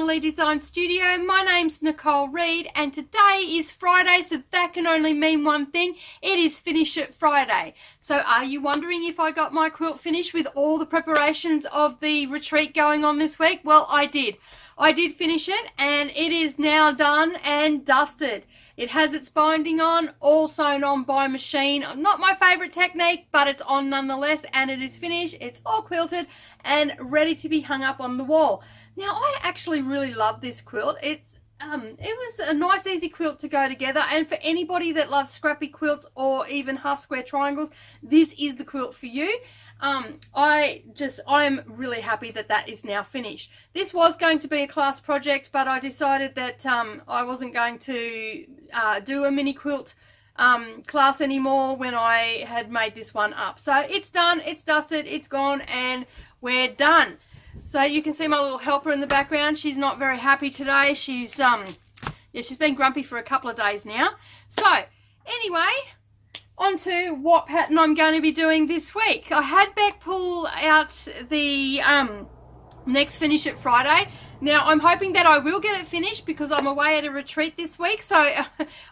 Darvanalee Design Studio. My name's Nicole Reed and today is Friday, so that can only mean one thing. It is Finish It Friday. So are you wondering if I got my quilt finished with all the preparations of the retreat going on this week? Well, I did. I did finish it and it is now done and dusted. It has its binding on, all sewn on by machine. Not my favourite technique, but it's on nonetheless, and it is finished. It's all quilted and ready to be hung up on the wall. Now, I actually really love this quilt. It was a nice, easy quilt to go together, and for anybody that loves scrappy quilts or even half square triangles, this is the quilt for you. I'm really happy that that is now finished. This was going to be a class project, but I decided that I wasn't going to do a mini quilt class anymore when I had made this one up. So it's done, it's dusted, it's gone, and we're done. So you can see my little helper in the background. She's not very happy today. She's been grumpy for a couple of days now. So anyway, on to what pattern I'm going to be doing this week. I had Beck pull out the next Finish It Friday. Now I'm hoping that I will get it finished because I'm away at a retreat this week, so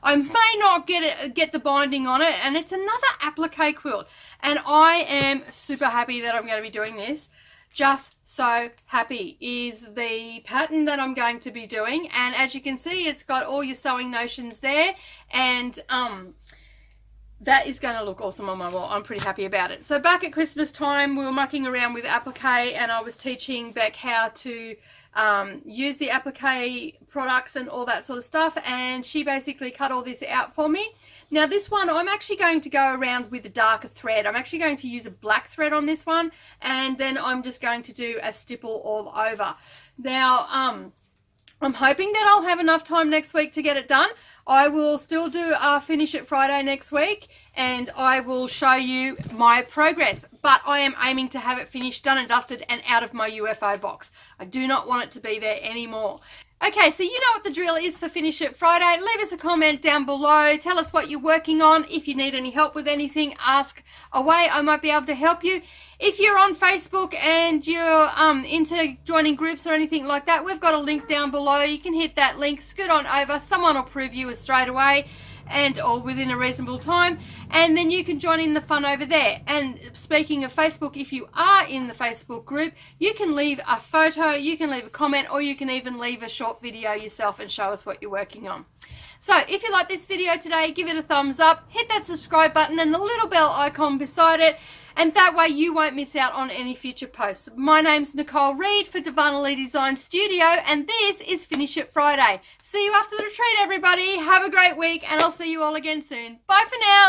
I may not get the binding on it, and it's another applique quilt, and I am super happy that I'm going to be doing this. Just so happy is the pattern that I'm going to be doing, and as you can see, it's got all your sewing notions there, and that is going to look awesome on my wall. I'm pretty happy about it. So back at Christmas time, we were mucking around with applique, and I was teaching Beck how to use the applique products and all that sort of stuff, and she basically cut all this out for me. Now this one, I'm actually going to go around with a darker thread. I'm actually going to use a black thread on this one, and then I'm just going to do a stipple all over. Now I'm hoping that I'll have enough time next week to get it done. I will still do a Finish It Friday next week, and I will show you my progress. But I am aiming to have it finished, done and dusted, and out of my UFO box. I do not want it to be there anymore. Okay, so you know what the drill is for Finish It Friday. Leave us a comment down below. Tell us what you're working on. If you need any help with anything, ask away. I might be able to help you. If you're on Facebook and you're into joining groups or anything like that, we've got a link down below. You can hit that link, scoot on over. Someone will prove you straight away, and or within a reasonable time, and then you can join in the fun over there. And speaking of Facebook, if you are in the Facebook group, you can leave a photo, you can leave a comment, or you can even leave a short video yourself and show us what you're working on. So if you like this video today, give it a thumbs up, hit that subscribe button and the little bell icon beside it, and that way you won't miss out on any future posts. My name's Nicole Reed for Darvanalee Design Studio, and this is Finish It Friday. See you after the retreat, everybody. Have a great week, and I'll see you all again soon. Bye for now.